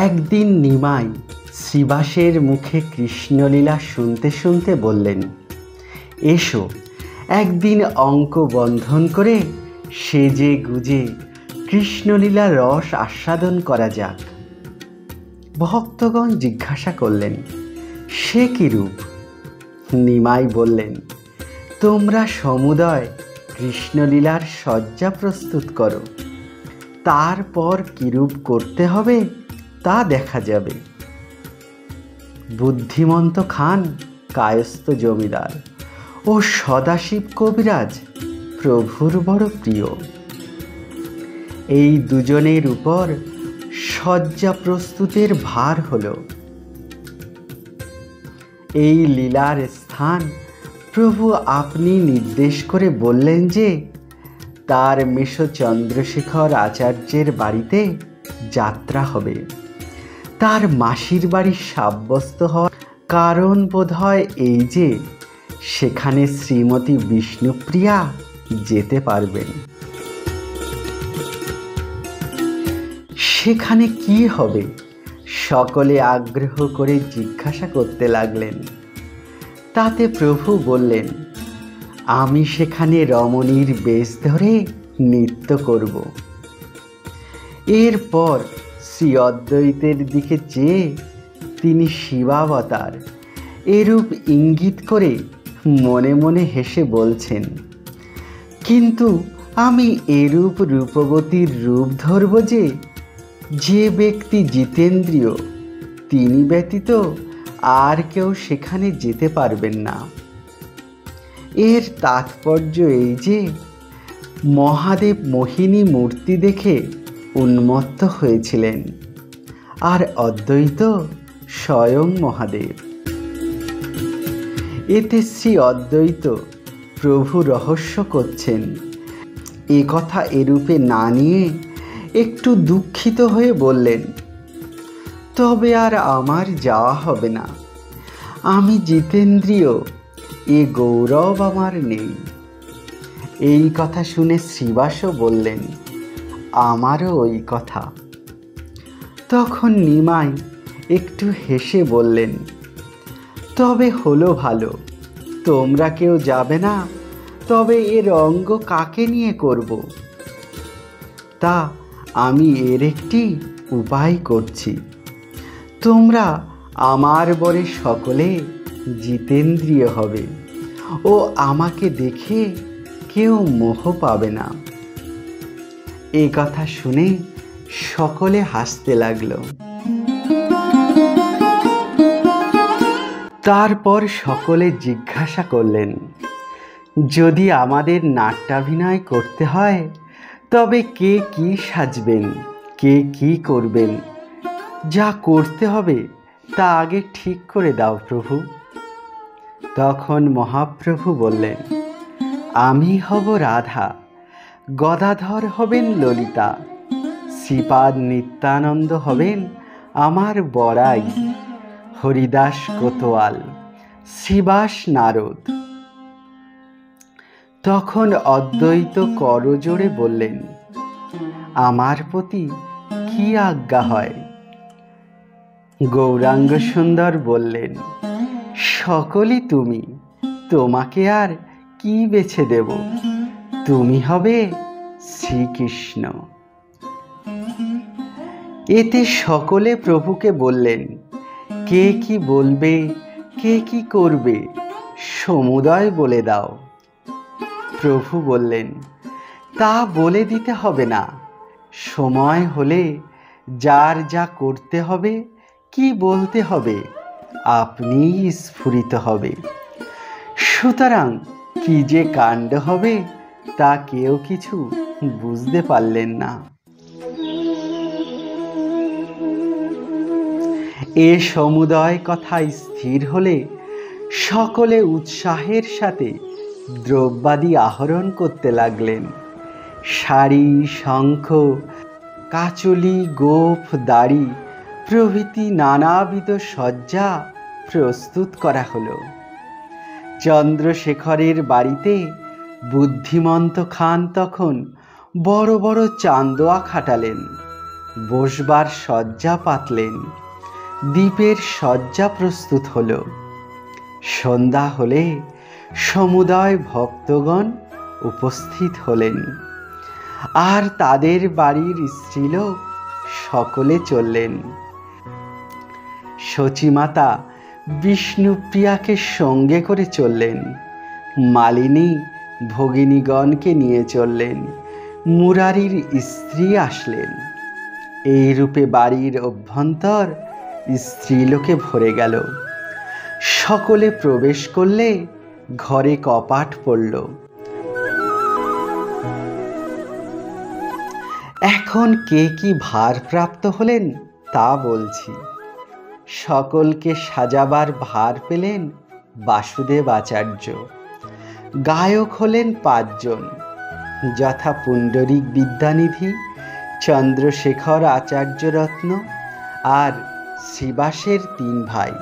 একদিন নিমাই শ্রীবাসের মুখে কৃষ্ণলীলা শুনতে শুনতে বললেন, এসো একদিন অঙ্ক বন্ধন করে সেজে গুজে কৃষ্ণলীলা রস আস্বাদন করা যাক। ভক্তগণ জিজ্ঞাসা করলেন, সে কি রূপ? নিমাই বললেন, তোমরা সমুদয় কৃষ্ণলীলার সজ্জা প্রস্তুত করো, তারপর কিরূপ করতে হবে তা দেখা যাবে। বুদ্ধিমন্ত খান কায়স্থ জমিদার ও সদাশিব কবিরাজ প্রভুর বড় প্রিয়। এই দুজনের উপর সজ্জা প্রস্তুতের ভার হলো। এই লীলার স্থান প্রভু আপনি নির্দেশ করে বললেন যে তার মেষ চন্দ্রশেখর আচার্যের বাড়িতে যাত্রা হবে। তার মাসির বাড়ি সাব্যস্ত হওয়ার কারণ বোধ হয় এই যে সেখানে শ্রীমতী বিষ্ণুপ্রিয়া যেতে পারবেন। সেখানে কি হবে সকলে আগ্রহ করে জিজ্ঞাসা করতে লাগলেন। তাতে প্রভু বললেন, আমি সেখানে রমণীর বেশ ধরে নৃত্য করব। এরপর শ্রী অদ্বৈতের দিকে চেয়ে তিনি শিবাবতার এরূপ ইঙ্গিত করে মনে মনে হেসে বলছেন, কিন্তু আমি এরূপ রূপবতীর রূপ ধরব যে ব্যক্তি জিতেন্দ্রিয় তিনি ব্যতীত আর কেউ সেখানে যেতে পারবেন না। এর তাৎপর্য এই যে মহাদেব মোহিনী মূর্তি দেখে উন্মত্ত হয়েছিলেন, আর অদ্বৈত স্বয়ং মহাদেব। এতে শ্রী অদ্বৈত প্রভু রহস্য করছেন এ কথা এরূপে না নিয়ে একটু দুঃখিত হয়ে বললেন, তবে আর আমার যাওয়া হবে না, আমি জিতেন্দ্রিয়, এ গৌরব আমার নেই। এই কথা শুনে শ্রীবাসও বললেন, আমারও ওই কথা। তখন নিমাই একটু হেসে বললেন, তবে হলো ভালো, তোমরা কেউ যাবে না, তবে এর অঙ্গ কাকে নিয়ে করব? তা আমি এর একটি উপায় করছি। তোমরা আমার বরে সকলে জিতেন্দ্রিয় হবে ও আমাকে দেখে কেউ মোহ পাবে না। এ কথা শুনে সকলে হাসতে লাগলো। তারপর সকলে জিজ্ঞাসা করলেন, যদি আমাদের নাট্যাভিনয় করতে হয় তবে কে কি সাজবেন, কে কি করবেন? যা করতে হবে তা আগে ঠিক করে দাও প্রভু। তখন মহাপ্রভু বললেন, আমি হব রাধা, গদাধর হবেন ললিতা, শ্রীপাদ নিত্যানন্দ হবেন আমার বড়াই, হরিদাস কোতোয়াল, শ্রীবাস নারদ। তখন অদ্বৈত করজোড়ে বললেন, আমার প্রতি কি আজ্ঞা হয়? গৌরাঙ্গ সুন্দর বললেন, সকলই তুমি, তোমাকে আর কি বেছে দেব? তুমি হবে শ্রীকৃষ্ণ। এতে সকলে প্রভুকে বললেন, কে কি বলবে, কে কি করবে, সমুদয় বলে দাও। প্রভু বললেন, তা বলে দিতে হবে না, সময় হলে যার যা করতে হবে, কি বলতে হবে, আপনিই স্ফুরিত হবে। সুতরাং কি যে কাণ্ড হবে তা কেউ কিছু বুঝতে পারলেন না। এ সমুদয় কথা স্থির হলে সকলে উৎসাহের সাথে দ্রব্যাদি আহরণ করতে লাগলেন। শাড়ি, শঙ্খ, কাচলি, গোফ, দাড়ি প্রভৃতি নানাবিধ সজ্জা প্রস্তুত করা হলো। চন্দ্রশেখরের বাড়িতে বুদ্ধিমন্ত খান তখন বড় বড় চান্দোয়া খাটালেন। বসবার শয্যা পাতলেন, দ্বীপের শয্যা প্রস্তুত হলো। সন্ধ্যা হলে সমুদয় ভক্তগণ উপস্থিত হলেন, আর তাদের বাড়ির স্ত্রীলোক সকলে চললেন। সচিমাতা বিষ্ণুপ্রিয়াকে সঙ্গে করে চললেন, মালিনী ভগিনীগণকে নিয়ে চললেন, মুরারির স্ত্রী আসলেন। এই রূপে বাড়ির অভ্যন্তর স্ত্রীলোকে ভরে গেল। সকলে প্রবেশ করলে ঘরে কপাট পড়ল। এখন কে কি ভারপ্রাপ্ত হলেন তা বলছি। সকলকে সাজাবার ভার পেলেন বাসুদেব আচার্য। গায়ক হলেন 5 জন, যথা পুণ্ডরিক বিদ্যানিধি, চন্দ্রশেখর আচার্যরত্ন আর শ্রীবাসের 3 ভাই।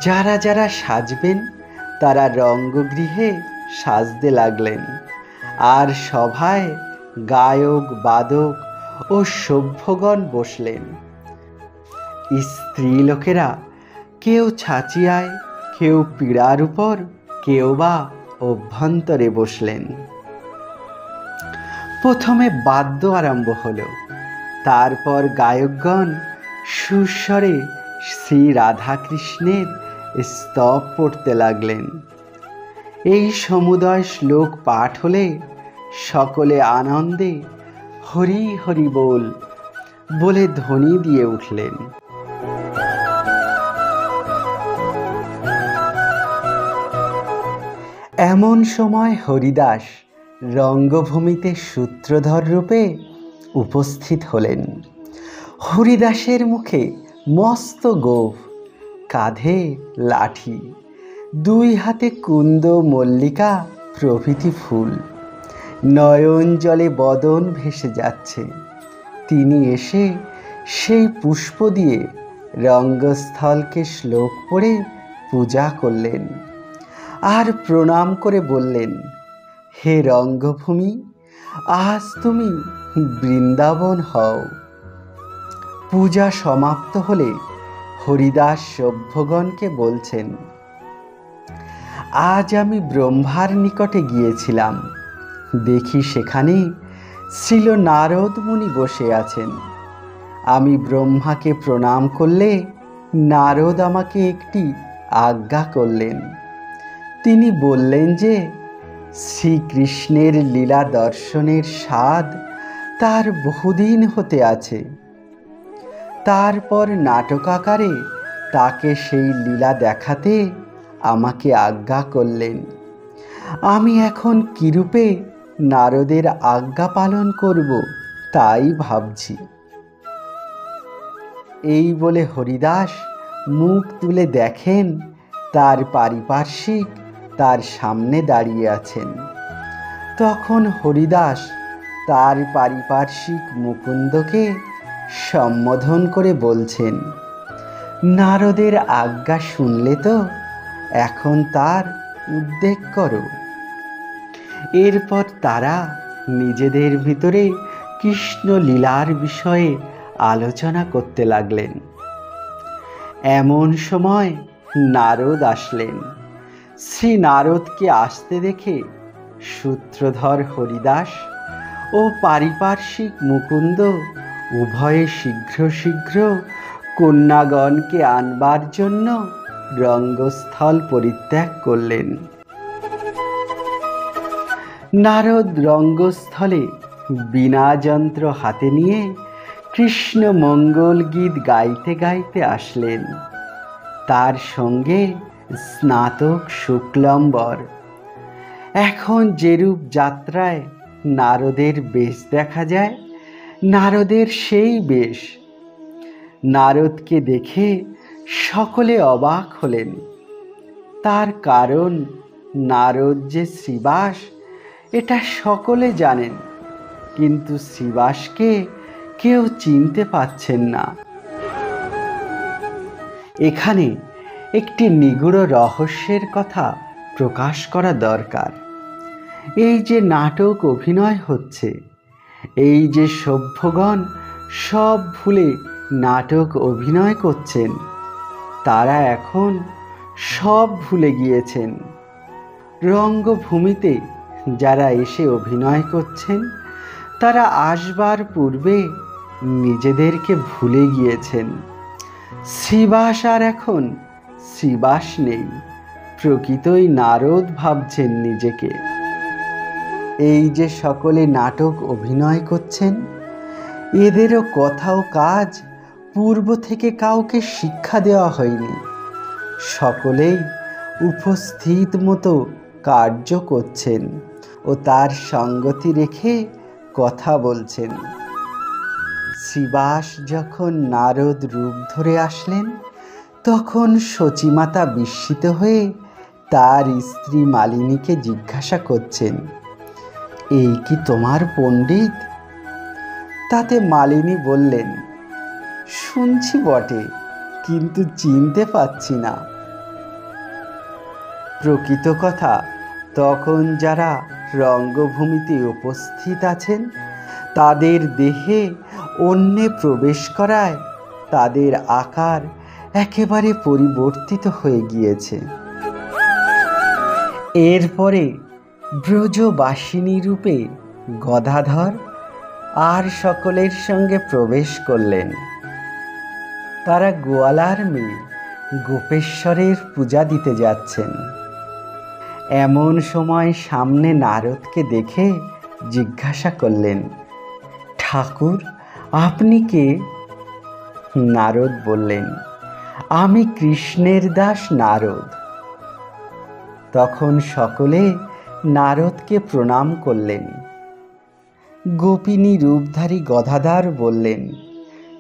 যারা যারা সাজবেন তারা রঙ্গগৃহে সাজতে লাগলেন, আর সভায় গায়ক বাদক ও সভ্যগণ বসলেন। স্ত্রীলোকেরা কেউ ছাচিয়ায়, কেউ পীড়ার উপর, কেউ বা অভ্যন্তরে বসলেন। প্রথমে বাদ্য আরম্ভ হলো, তারপর গায়কগণ সুস্বরে শ্রী রাধাকৃষ্ণের স্তব পড়তে লাগলেন। এই সমুদয় শ্লোক পাঠ হলে সকলে আনন্দে হরি হরি বল বলে ধ্বনি দিয়ে উঠলেন। এমন সময় হরিদাস রঙ্গভূমিতে সূত্রধর রূপে উপস্থিত হলেন। হরিদাসের মুখে মস্ত গোঁফ, কাঁধে লাঠি, 2 হাতে কুন্দ, মল্লিকা প্রভৃতি ফুল, নয়ন জলে বদন ভেসে যাচ্ছে। তিনি এসে সেই পুষ্প দিয়ে রঙ্গস্থলকে শ্লোক পড়ে পূজা করলেন, আর প্রণাম করে বললেন, হে রঙ্গভূমি, আজ তুমি বৃন্দাবন হও। পূজা সমাপ্ত হলে হরিদাস সভ্যগণকে বলছেন, আজ আমি ব্রহ্মার নিকটে গিয়েছিলাম, দেখি সেখানে শ্রীল নারদ মুনি বসে আছেন। আমি ব্রহ্মাকে প্রণাম করলে নারদ আমাকে একটি আজ্ঞা করলেন। তিনি বললেন যে শ্রীকৃষ্ণের লীলা দর্শনের স্বাদ তার বহুদিন হতে আছে। তারপর নাটকাকারে তাকে সেই লীলা দেখাতে আমাকে আজ্ঞা করলেন। আমি এখন কিরূপে নারদের আজ্ঞা পালন করব তাই ভাবছি। এই বলে হরিদাস মুখ তুলে দেখেন তার পারিপার্শ্বিক তার সামনে দাঁড়িয়ে আছেন। তখন হরিদাস তার পারিপার্শ্বিক মুকুন্দকে সম্বোধন করে বলছেন, নারদের আজ্ঞা শুনলে তো, এখন তার উদ্বেগ করো। এরপর তারা নিজেদের ভিতরে কৃষ্ণ লীলার বিষয়ে আলোচনা করতে লাগলেন। এমন সময় নারদ আসলেন। শ্রী নারদকে আসতে দেখে সূত্রধর হরিদাস ও পারিপার্শ্বিক মুকুন্দ উভয়ে শীঘ্র শীঘ্র কন্যাগণকে আনবার জন্য রঙ্গস্থল পরিত্যাগ করলেন। নারদ রঙ্গস্থলে বীণাযন্ত্র হাতে নিয়ে কৃষ্ণ মঙ্গল গীত গাইতে গাইতে আসলেন। তার সঙ্গে স্নাতক শুক্লম্বর। এখন যেরূপ যাত্রায় নারদের বেশ দেখা যায়, নারদের সেই বেশ। নারদকে দেখে সকলে অবাক হলেন। তার কারণ নারদ যে শ্রীবাস এটা সকলে জানেন, কিন্তু শ্রীবাসকে কেউ চিনতে পারছেন না। এখানে একটি নিগূঢ় রহস্যের কথা প্রকাশ করা দরকার। এই যে নাটক অভিনয় হচ্ছে, এই যে সভ্যগণ সব ভুলে নাটক অভিনয় করছেন, তারা এখন সব ভুলে গিয়েছেন। রঙ্গভূমিতে যারা এসে অভিনয় করছেন, তারা আসবার পূর্বে নিজেদেরকে ভুলে গিয়েছেন। শ্রীবাস আর এখন শ্রীবাস নেই, প্রকৃতই নারদ ভাবছেন নিজেকে। এই যে সকলে নাটক অভিনয় করছেন, এদেরও কথা ও কাজ পূর্ব থেকে কাউকে শিক্ষা দেওয়া হয়নি। সকলেই উপস্থিত মতো কার্য করছেন ও তার সঙ্গতি রেখে কথা বলছেন। শ্রীবাস যখন নারদ রূপ ধরে আসলেন, তখন সচিমাতা বিস্মিত হয়ে তার স্ত্রী মালিনীকে জিজ্ঞাসা করছেন, এই কি তোমার পণ্ডিত? তাতে মালিনী বললেন, শুনছি বটে, কিন্তু চিনতে পাচ্ছি না। প্রকৃত কথা, তখন যারা রঙ্গভূমিতে উপস্থিত আছেন, তাদের দেহে অন্যে প্রবেশ করায় তাদের আকার একেবারে পরিবর্তিত হয়ে গিয়েছে। এরপরে ব্রজবাসিনী রূপে গদাধর আর সকলের সঙ্গে প্রবেশ করলেন। তারা গোয়ালার মেয়ে গোপেশ্বরের পূজা দিতে যাচ্ছেন। এমন সময় সামনে নারদকে দেখে জিজ্ঞাসা করলেন, ঠাকুর, আপনি কে? নারদ বললেন, আমি কৃষ্ণের দাস নারদ। তখন সকলে নারদকে প্রণাম করলেন। গোপিনী রূপধারী গদাধর বললেন,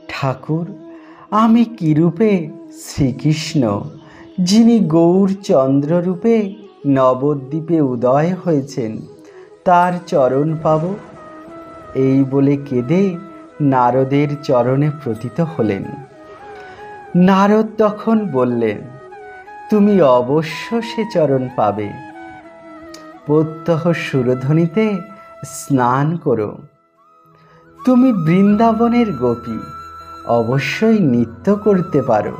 ঠাকুর, আমি কিরূপে শ্রীকৃষ্ণ, যিনি গৌরচন্দ্র রূপে নবদ্বীপে উদয় হয়েছেন, তার চরণ পাব? এই বলে কেঁদে নারদের চরণে পতিত হলেন। নারদ তখন বললেন, তুমি অবশ্য সে চরণ পাবে। প্রত্যহ সুরধ্বনিতে স্নান করো। তুমি বৃন্দাবনের গোপী, অবশ্যই নৃত্য করতে পারো।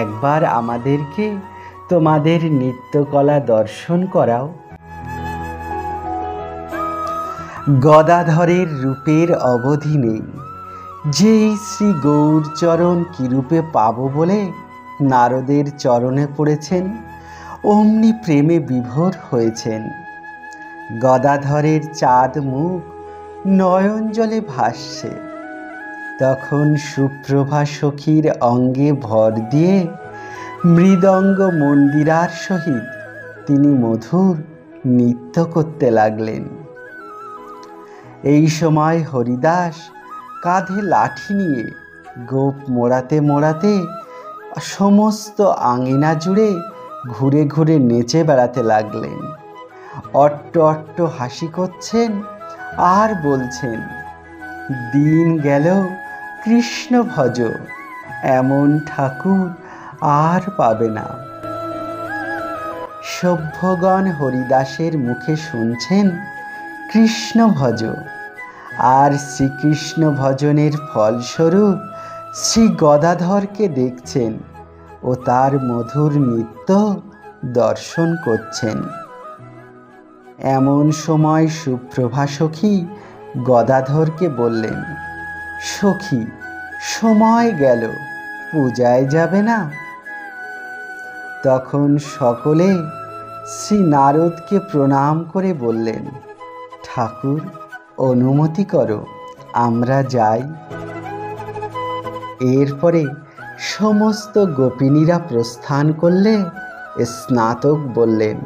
একবার আমাদেরকে তোমাদের নৃত্যকলা দর্শন করাও। গদাধরের রূপের অবধি নেই। যেই শ্রী গৌরচরণ কিরূপে পাব বলে নারদের চরণে পড়েছেন, অমনি প্রেমে বিভোর হয়েছেন। গদাধরের চাঁদ মুখ নয়ন জলে ভাসছে। তখন সুপ্রভা সখীর অঙ্গে ভর দিয়ে মৃদঙ্গ মন্দিরার সহিত তিনি মধুর নৃত্য করতে লাগলেন। এই সময় হরিদাস কাঁধে লাঠি নিয়ে গোপ মোড়াতে মোড়াতে সমস্ত আঙিনা জুড়ে ঘুরে ঘুরে নেচে বেড়াতে লাগলেন। অট্ট অট্ট হাসি করছেন আর বলছেন, দিন গেল কৃষ্ণ ভজ, এমন ঠাকুর আর পাবে না। সভ্যগণ হরিদাসের মুখে শুনছেন কৃষ্ণ ভজ, আর শ্রীকৃষ্ণ ভজনের ফলস্বরূপ শ্রী গদাধরকে দেখছেন ও তার মধুর নৃত্য দর্শন করছেন। এমন সময় সুপ্রভা সখী গদাধরকে বললেন, সখী, সময় গেল, পূজায় যাবে না? তখন সকলে শ্রী নারদকে প্রণাম করে বললেন, ঠাকুর, অনুমতি করো, আমরা যাই। এরপরে সমস্ত গোপিনীরা প্রস্থান করলে স্নাতক বললেন,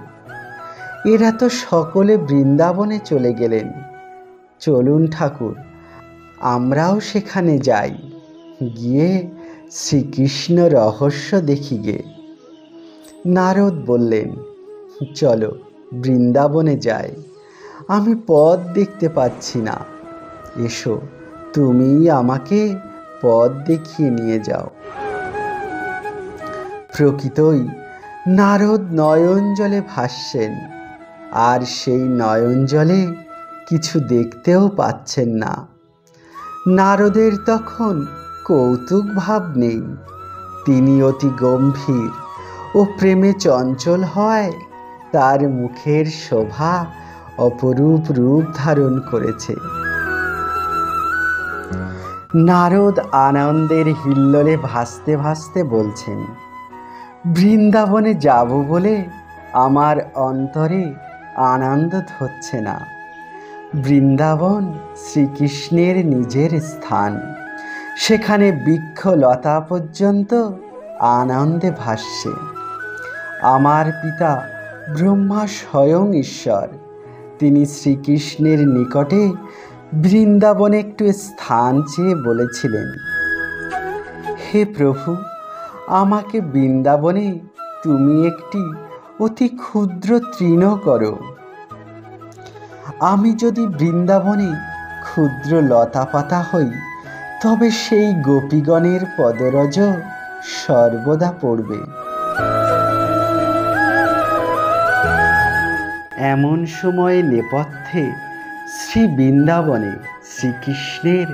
এরা তো সকলে বৃন্দাবনে চলে গেলেন। চলুন ঠাকুর, আমরাও সেখানে যাই, গিয়ে শ্রীকৃষ্ণ রহস্য দেখি গে। নারদ বললেন, চলো বৃন্দাবনে যাই, আমি পথ দেখতে পাচ্ছি না। এসো, তুমি আমাকে পথ দেখিয়ে নিয়ে যাও। প্রকৃতই নারদ নয়ন জলে ভাসছেন, আর সেই নয়ন জলে কিছু দেখতেও পাচ্ছেন না। নারদের তখন কৌতুক ভাব নেই, তিনি অতি গম্ভীর ও প্রেমে চঞ্চল হয় তার মুখের শোভা অপরূপ রূপ ধারণ করেছে। নারদ আনন্দের হিল্লোলে ভাসতে ভাসতে বলছেন, বৃন্দাবনে যাব বলে আমার অন্তরে আনন্দ হচ্ছে না। বৃন্দাবন শ্রীকৃষ্ণের নিজের স্থান, সেখানে বৃক্ষ লতা পর্যন্ত আনন্দে ভাসছে। আমার পিতা ব্রহ্মা স্বয়ং ঈশ্বর, তিনি শ্রীকৃষ্ণের নিকটে বৃন্দাবনে একটু স্থান চেয়ে বলেছিলেন, হে প্রভু, আমাকে বৃন্দাবনে তুমি একটি অতি ক্ষুদ্র তৃণ করো। আমি যদি বৃন্দাবনে ক্ষুদ্র লতা পাতা হই, তবে সেই গোপীগণের পদরজ সর্বদা পড়বে। এমন সময় নেপথ্যে শ্রী বৃন্দাবনে শ্রীকৃষ্ণের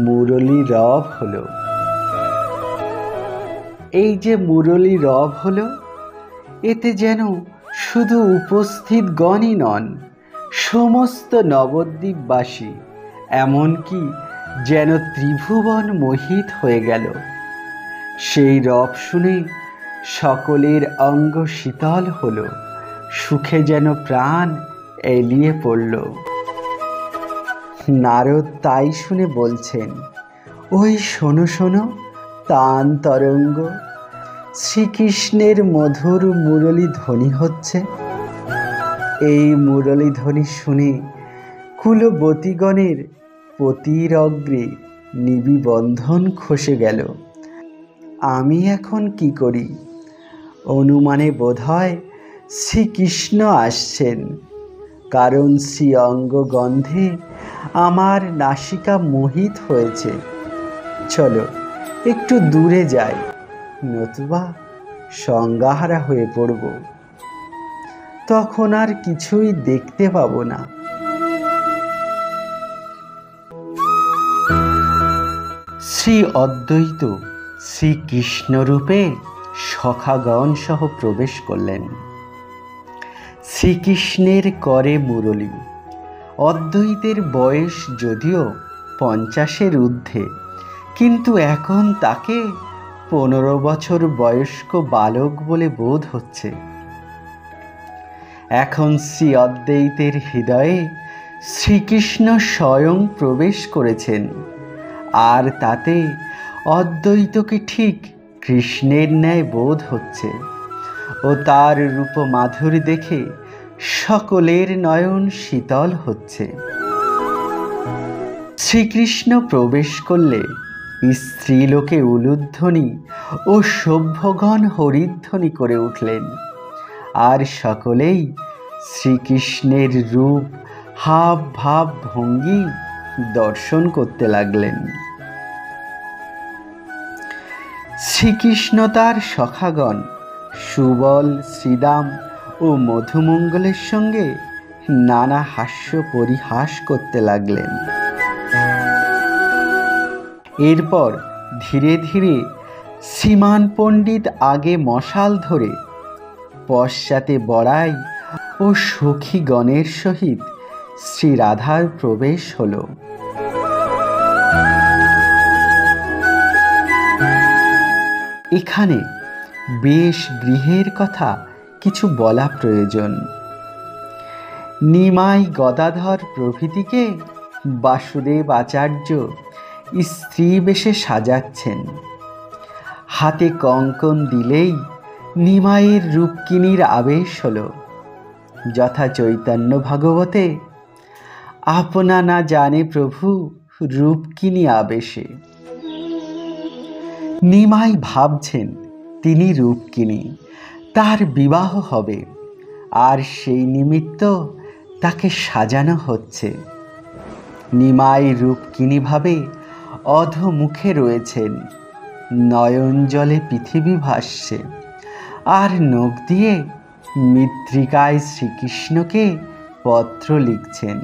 মুরলী রব হলো। এই যে মুরলী রব হলো, এতে যেন শুধু উপস্থিত গণই নন, সমস্ত নবদ্বীপবাসী, এমনকি যেন ত্রিভুবন মোহিত হয়ে গেল। সেই রব শুনে সকলের অঙ্গ শীতল হলো, সুখে যেন প্রাণ এলিয়ে পড়ল। নারদ তাই শুনে বলছেন, ওই শোনো শোনো, তান তরঙ্গ, শ্রীকৃষ্ণের মধুর মুরলী ধ্বনি হচ্ছে। এই মুরলী ধ্বনি শুনে কুলবতীগণের পতির অগ্রে নিবিবন্ধন খসে গেল। আমি এখন কি করি? অনুমানে বোধহয় শ্রীকৃষ্ণ আসছেন, কারণ শ্রী অঙ্গ গন্ধে আমার নাসিকা মোহিত হয়েছে। চলো একটু দূরে যাই, নতুবা সংজ্ঞাহারা হয়ে পড়ব, তখন আর কিছুই দেখতে পাবো না। শ্রী অদ্বৈত শ্রীকৃষ্ণরূপে সখাগণ সহ প্রবেশ করলেন। শ্রীকৃষ্ণের করে মুরলী। অদ্বৈতের বয়স যদিও 50-এর ঊর্ধ্বে, কিন্তু এখন তাকে 15 বছর বয়স্ক বালক বলে বোধ হচ্ছে। এখন শ্রী অদ্বৈতের হৃদয়ে শ্রীকৃষ্ণ স্বয়ং প্রবেশ করেছেন, আর তাতে অদ্বৈতকে ঠিক কৃষ্ণের ন্যায় বোধ হচ্ছে, ও তার রূপ মাধুরী দেখে সকলের নয়ন শীতল হচ্ছে। শ্রীকৃষ্ণ প্রবেশ করলে স্ত্রীলোকে উলুধ্বনি ও সভ্যগণ হরিধ্বনি করে উঠলেন, আর সকলেই শ্রীকৃষ্ণের রূপ, হাব ভাব ভঙ্গি দর্শন করতে লাগলেন। শ্রীকৃষ্ণ তার সখাগণ সুবল, শ্রীদাম ও মধুমঙ্গলের সঙ্গে নানা হাস্য পরিহাস করতে লাগলেন। এরপর ধীরে ধীরে শ্রীমান পণ্ডিত আগে মশাল ধরে, পশ্চাতে বড়াই ও সখীগণের সহিত শ্রী রাধার প্রবেশ হল। এখানে বেশ গৃহের কথা কিছু বলা প্রয়োজন। নিমাই, গদাধর প্রভৃতিকে বাসুদেব আচার্য স্ত্রী বেশে সাজাচ্ছেন। হাতে কঙ্কন দিলেই নিমাইয়ের রূপকিনীর আবেশ হল, যথা চৈতন্য ভাগবতে, আপনা না জানে প্রভু রূপকিনী আবেশে। নিমাই ভাবছেন তিনি রূপকিনী, তার বিবাহ হবে, আর সেই নিমিত্ত তাকে সাজানো হচ্ছে। নিমাই রূপকিনী ভাবে অধমুখে রয়েছেন, নয়ন জলে পৃথিবী ভাসছে, আর নখ দিয়ে মৃত্তিকায় শ্রীকৃষ্ণকে পত্র লিখছেন।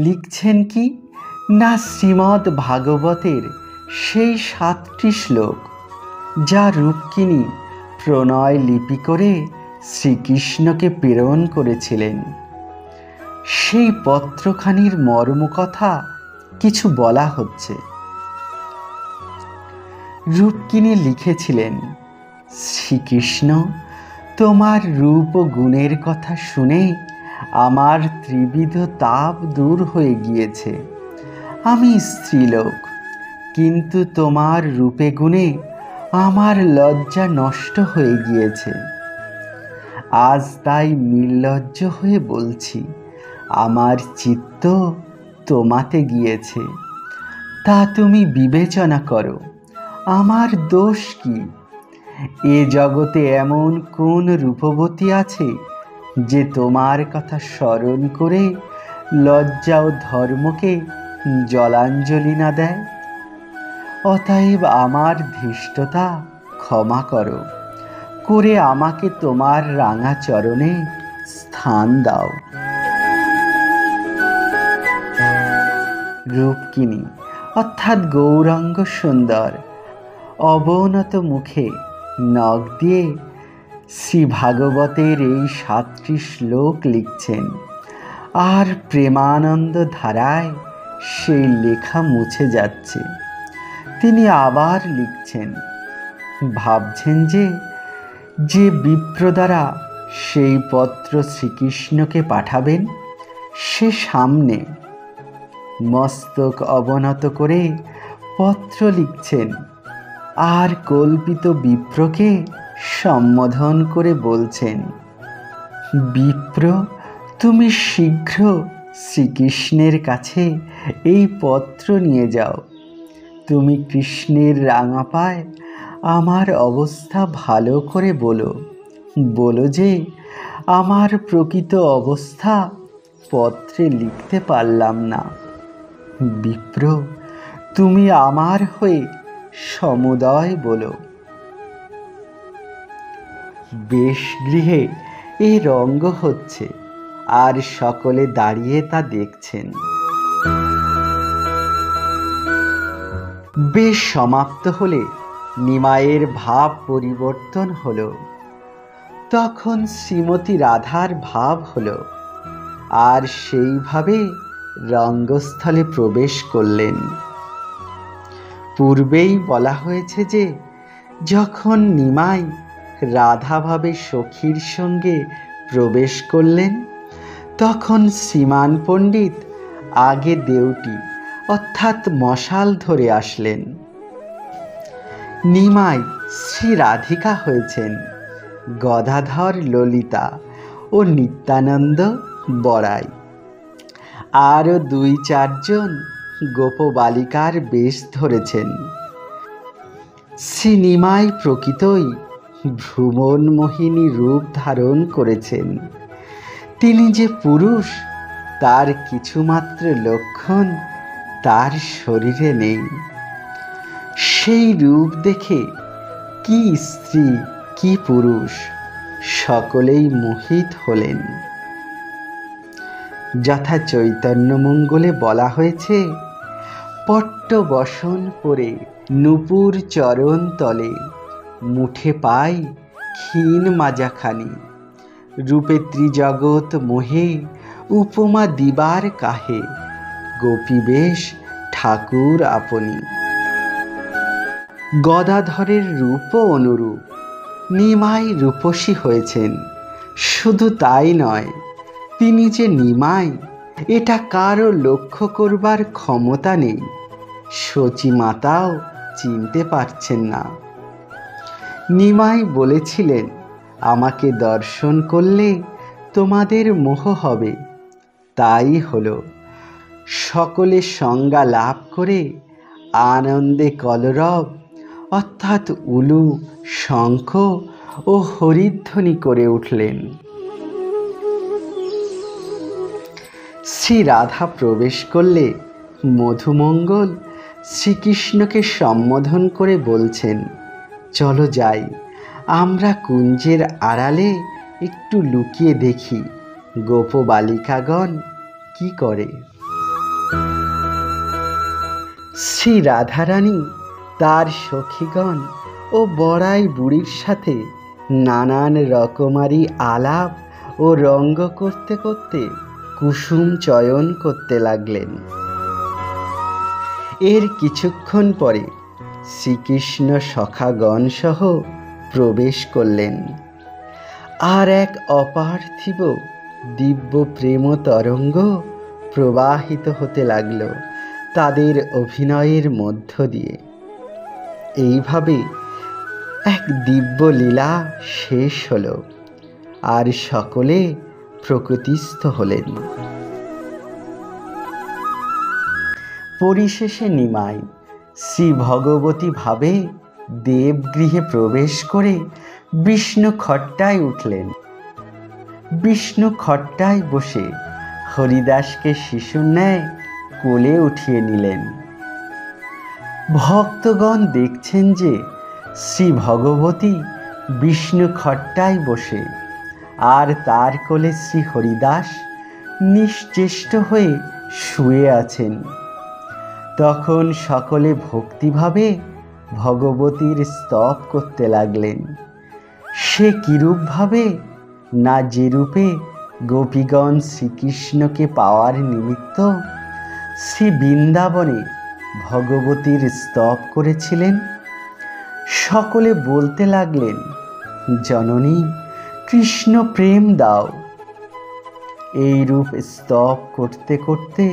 লিখছেন কি না শ্রীমদ্ ভাগবতের সেই 7টি শ্লোক, যা রূপকিনী প্রণয় লিপি করে শ্রীকৃষ্ণকে প্রেরণ করেছিলেন। সেই পত্রখানির মর্মকথা কিছু বলা হচ্ছে। রূপকিনী লিখেছিলেন, শ্রীকৃষ্ণ, তোমার রূপ ও গুণের কথা শুনে আমার ত্রিবিধ তাপ দূর হয়ে গিয়েছে। আমি স্ত্রীলোক, কিন্তু তোমার রূপে গুণে আমার লজ্জা নষ্ট হয়ে গিয়েছে। আজ তাই নির্লজ্জ হয়ে বলছি, আমার চিত্ত তোমাতে গিয়েছে। তা তুমি বিবেচনা করো, আমার দোষ কি? এ জগতে এমন কোন রূপবতী আছে যে তোমার কথা স্মরণ করে লজ্জা ও ধর্মকে জলাঞ্জলি না দেয়? অতএব আমার ধৃষ্টতা ক্ষমা করো, করে আমাকে তোমার রাঙা চরণে স্থান দাও। রূপকিনী অর্থাৎ গৌরাঙ্গ সুন্দর অবনত মুখে নখ দিয়ে শ্রী ভাগবতের এই 7টি শ্লোক লিখছেন, আর প্রেমানন্দ ধারায় সেই লেখা মুছে যাচ্ছে। তিনি আবার লিখছেন, ভাবছেন যে বিপ্র দ্বারা সেই পত্র শ্রীকৃষ্ণকে পাঠাবেন, সে সামনে মস্তক অবনত করে পত্র লিখছেন, আর কল্পিত বিপ্রকে সম্বোধন করে বলছেন, বিপ্র, তুমি শীঘ্র শ্রীকৃষ্ণের কাছে এই পত্র নিয়ে যাও। তুমি কৃষ্ণের রাঙা পায় আমার অবস্থা ভালো করে বলো যে আমার প্রকৃত অবস্থা পত্রে লিখতে পারলাম না। বিপ্র, তুমি আমার হয়ে সমুদয় বলো। বেশ গৃহে এই রঙ্গ হচ্ছে, আর সকলে দাঁড়িয়ে তা দেখছেন। বেশ সমাপ্ত হলে নিমাইয়ের ভাব পরিবর্তন হলো। তখন শ্রীমতী রাধার ভাব হলো, আর সেইভাবে রঙ্গস্থলে প্রবেশ করলেন। পূর্বেই বলা হয়েছে যে যখন নিমাই রাধাভাবে সখীর সঙ্গে প্রবেশ করলেন, তখন শ্রীমান পণ্ডিত আগে দেউটি অর্থাৎ মশাল ধরে আসলেন। নিমাই শ্রী রাধিকা হয়েছেন গদাধর ললিতা ও নিত্যানন্দ বড়াই। আরও 2-4 জন গোপবালিকার বেশ ধরেছেন। শ্রী নিমাই প্রকৃতই ভ্রমণমোহিনী রূপ ধারণ করেছেন। তিনি যে পুরুষ তার কিছুমাত্র লক্ষণ তার শরীরে নেই। সেই রূপ দেখে কি স্ত্রী কি পুরুষ সকলেই মোহিত হলেন। যথা চৈতন্যমঙ্গলে বলা হয়েছে, পট্ট বসন পরে নূপুর চরণ তলে মুঠে পাই ক্ষীণ মাজাখানি, রূপে ত্রিজগৎ মোহে উপমা দিবার কাহে, গোপী বেশ ঠাকুর আপনি। গদাধরের রূপও অনুরূপ। নিমাই রূপসী হয়েছেন। শুধু তাই নয়, তিনি যে নিমাই এটা কারও লক্ষ্য করবার ক্ষমতা নেই। শচী মাতাও চিনতে পারছেন না। নিমাই বলেছিলেন, আমাকে দর্শন করলে তোমাদের মোহ হবে। তাই হলো। সকলে সংজ্ঞা লাভ করে আনন্দে কলরব অর্থাৎ উলু, শঙ্খ ও হরিধ্বনি করে উঠলেন। শ্রী রাধা প্রবেশ করলে মধুমঙ্গল শ্রীকৃষ্ণকে সম্বোধন করে বলছেন, চলো যাই, আমরা কুঞ্জের আড়ালে একটু লুকিয়ে দেখি গোপবালিকাগণ কি করে। শ্রী রাধারানী তার সখীগণ ও বড়াই বুড়ির সাথে নানান রকমারি আলাপ ও রঙ্গ করতে করতে কুসুম চয়ন করতে লাগলেন। এর কিছুক্ষণ পরে শ্রীকৃষ্ণ সখাগণ সহ প্রবেশ করলেন। আর এক অপার্থিব দিব্য প্রেম তরঙ্গ প্রবাহিত হতে লাগল তাদের অভিনয়ের মধ্য দিয়ে। এইভাবে এক দিব্য লীলা শেষ হলো, আর সকলে প্রকৃতিস্থ হলেন। পরিশেষে নিমাই শ্রী ভগবতী ভাবে দেবগৃহে প্রবেশ করে বিষ্ণু খট্টায় উঠলেন। বিষ্ণু খট্টায় বসে হরিদাসকে শিশুর ন্যায় কোলে উঠিয়ে নিলেন। ভক্তগণ দেখছেন যে শ্রী ভগবতী বিষ্ণু খট্টায় বসে, আর তার কোলে শ্রী হরিদাস নিশ্চেষ্ট হয়ে শুয়ে আছেন। তখন সকলে ভক্তিভাবে ভগবতীর স্তব করতে লাগলেন। সে কিরূপভাবে? না যেরূপে গোপীগণ শ্রীকৃষ্ণকে পাওয়ার নিমিত্ত শ্রী বৃন্দাবনে ভগবতীর স্তব করেছিলেন। সকলে বলতে লাগলেন, জননী কৃষ্ণ প্রেম দাও। এই রূপ স্তব করতে করতে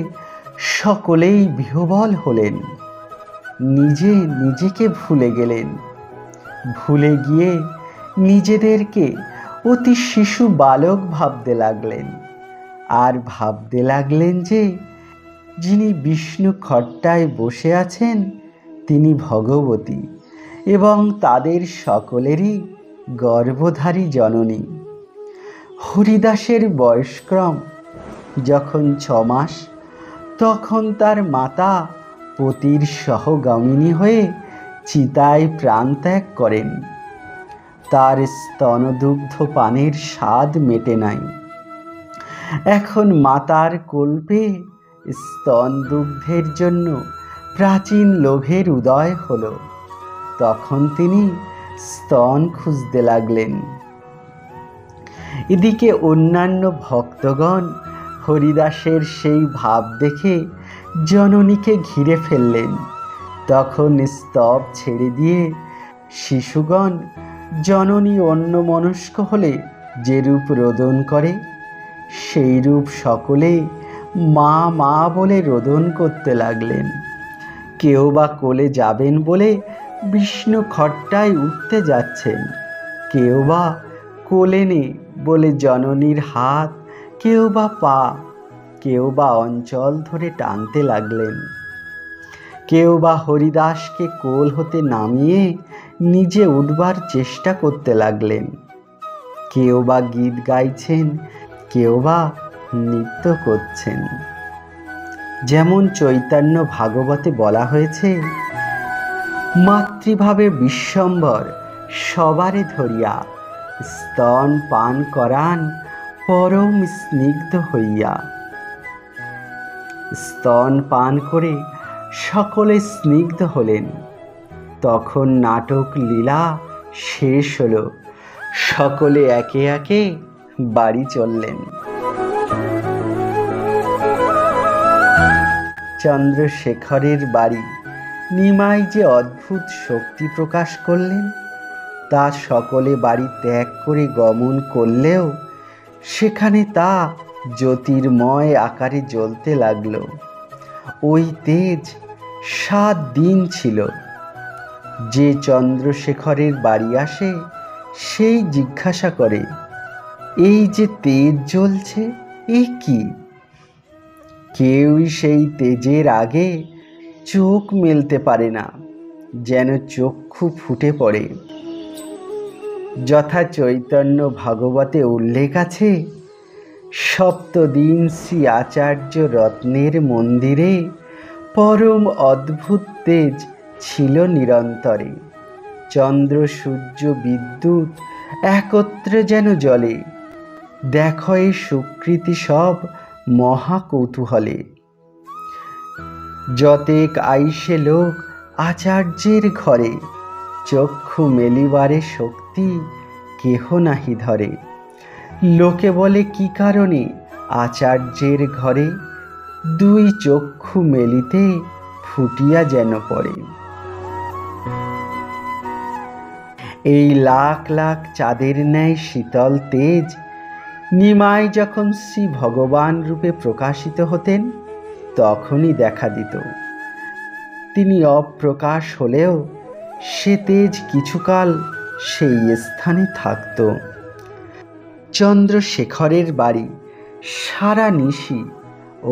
সকলেই বিহ্বল হলেন, নিজে নিজেকে ভুলে গেলেন। ভুলে গিয়ে নিজেদেরকে অতি শিশু বালক ভাবতে লাগলেন, আর ভাবতে লাগলেন যে যিনি বিষ্ণু খট্টায় বসে আছেন তিনি ভগবতী এবং তাদের সকলেরই গর্ভধারী জননী। হরিদাসের বয়স্ক্রম যখন 6 মাস, তখন তার মাতা পতির সহগামিনী হয়ে চিতায় প্রাণত্যাগ করেন। তার স্তনদুগ্ধ পানের স্বাদ মেটে নাই। এখন মাতার কল্পে স্তন দুগ্ধের জন্য প্রাচীন লোভের উদয় হলো। তখন তিনি স্তন খুঁজতে লাগলেন। এদিকে অন্যান্য ভক্তগণ হরিদাসের সেই ভাব দেখে জননীকে ঘিরে ফেললেন। তখন স্তব ছেড়ে দিয়ে শিশুগণ জননী অন্যমনস্ক হলে যেরূপ রোদন করে, সেই রূপ সকলে মা মা বলে রোদন করতে লাগলেন। কেউ বা কোলে যাবেন বলে বিষ্ণু খট্টায় উঠতে যাচ্ছেন, কেউ বা কোলে নে বলে জননীর হাত, কেউ বা পা, কেউ বা অঞ্চল ধরে টানতে লাগলেন। কেউ বা হরিদাসকে কোল হতে নামিয়ে নিজে উঠবার চেষ্টা করতে লাগলেন। কেউ বা গীত গাইছেন, কেউ বা নৃত্য করছেন। যেমন চৈতন্য ভাগবতে বলা হয়েছে, মাতৃভাবে বিশ্বম্বর সবারে ধরিয়া স্তন পান করান পরম স্নিগ্ধ হইয়া। স্তন পান করে সকলে স্নিগ্ধ হলেন। তখন নাটক লীলা শেষ হলো, সকলে একে একে বাড়ি চললেন। চন্দ্রশেখরের বাড়ি নিমাই যে অদ্ভুত শক্তি প্রকাশ করলেন, তা সকলে বাড়ি ত্যাগ করে গমন করলেও সেখানে তা জ্যোতির্ময় আকারে জ্বলতে লাগলো। ওই তেজ 7 দিন ছিল। যে চন্দ্রশেখরের বাড়ি আসে সেই জিজ্ঞাসা করে, এই যে তেজ জ্বলছে এ কি? কেউই সেই তেজের আগে চোখ মেলতে পারে না, যেন চক্ষু ফুটে পড়ে। যথা চৈতন্য ভাগবতে উল্লেখ আছে, 7 দিন শ্রী আচার্য রত্নের মন্দিরে পরম অদ্ভুত তেজ ছিল নিরন্তরে। চন্দ্র সূর্য বিদ্যুৎ একত্রে যেন জ্বলে। দেখো এই সুকৃতি সব মহা কৌতূহলে। যতেক আইসে লোক আচার্যের ঘরে, চক্ষু মেলিবারে শক্তি কেহ নাহি ধরে। লোকে বলে কি কারণে আচার্যের ঘরে, দুই চক্ষু মেলিতে ফুটিয়া যেন পড়ে। এই লাখ লাখ চাঁদের ন্যায় শীতল তেজ নিমাই যখন শ্রী ভগবান রূপে প্রকাশিত হতেন, তখনই দেখা দিত। তিনি অপ্রকাশ হলেও সে তেজ কিছুকাল সেই স্থানে থাকত। চন্দ্রশেখরের বাড়ি সারা নিশি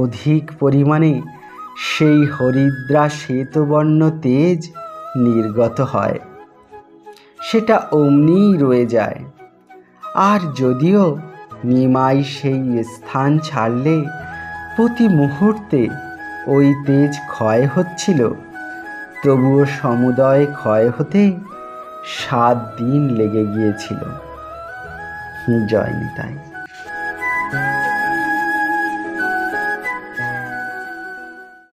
অধিক পরিমাণে সেই হরিদ্রা শ্বেতবর্ণ তেজ নির্গত হয়, সেটা অমনিই রয়ে যায়। আর যদিও নিমাই সেই স্থান ছাড়লে প্রতি মুহূর্তে ওই তেজ ক্ষয় হচ্ছিল, তবুও সমুদয় ক্ষয় হতে 7 দিন লেগে গিয়েছিল। জয় নিতাই।